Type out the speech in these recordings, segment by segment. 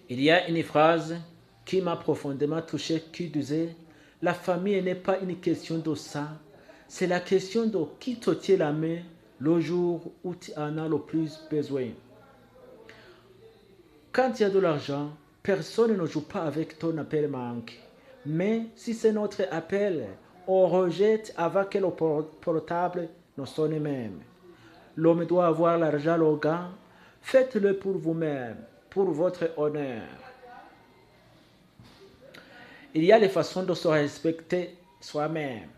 Il y a une phrase qui m'a profondément touché qui disait « La famille n'est pas une question de ça, c'est la question de qui te tient la main le jour où tu en as le plus besoin. » Quand il y a de l'argent, personne ne joue pas avec ton appel manque. Mais si c'est notre appel, on rejette avant que le portable ne sonne même. L'homme doit avoir l'argent au gars. Faites-le pour vous-même, pour votre honneur. Il y a les façons de se respecter soi-même.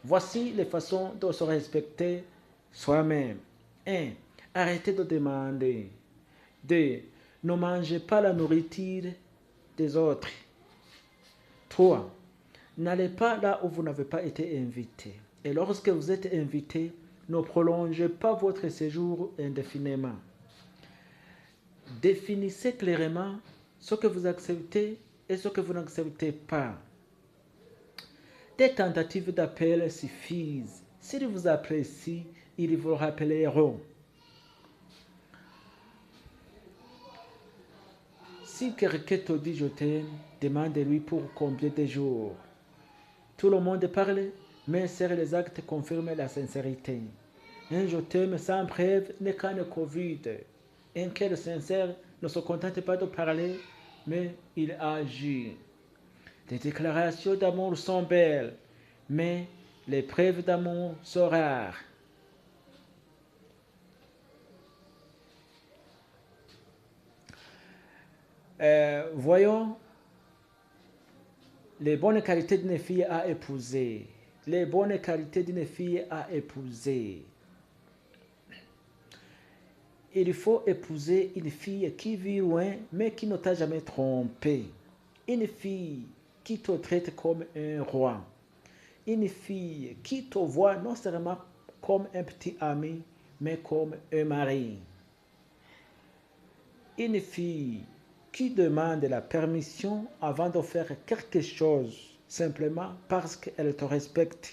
Voici les façons de se respecter soi-même. 1. Arrêtez de demander. 2. Ne mangez pas la nourriture des autres. 3. N'allez pas là où vous n'avez pas été invité. Et lorsque vous êtes invité, ne prolongez pas votre séjour indéfiniment. Définissez clairement ce que vous acceptez et ce que vous n'acceptez pas. Des tentatives d'appel suffisent. S'ils vous apprécient, ils vous rappelleront. Si quelqu'un te dit je t'aime, demande-lui pour combien de jours. Tout le monde parle, mais seuls les actes confirment la sincérité. Un je t'aime sans preuve n'est qu'un Covid. Un cœur sincère ne se contente pas de parler, mais il agit. Les déclarations d'amour sont belles, mais les preuves d'amour sont rares. Voyons les bonnes qualités d'une fille à épouser. Les bonnes qualités d'une fille à épouser. Il faut épouser une fille qui vit loin, mais qui ne t'a jamais trompé. Une fille qui te traite comme un roi. Une fille qui te voit non seulement comme un petit ami, mais comme un mari. Une fille qui demande la permission avant de faire quelque chose, simplement parce qu'elle te respecte.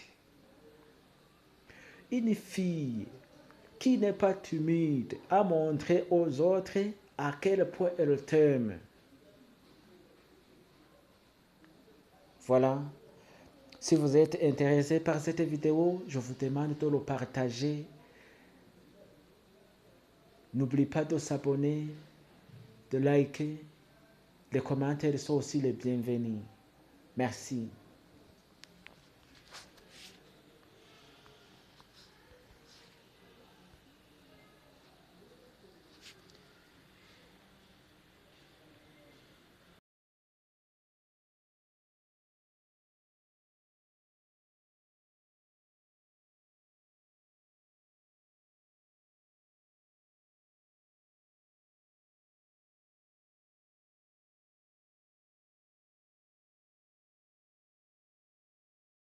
Une fille qui n'est pas timide à montrer aux autres à quel point elle t'aime. Voilà. Si vous êtes intéressé par cette vidéo, je vous demande de le partager. N'oubliez pas de s'abonner, de liker. Les commentaires sont aussi les bienvenus. Merci.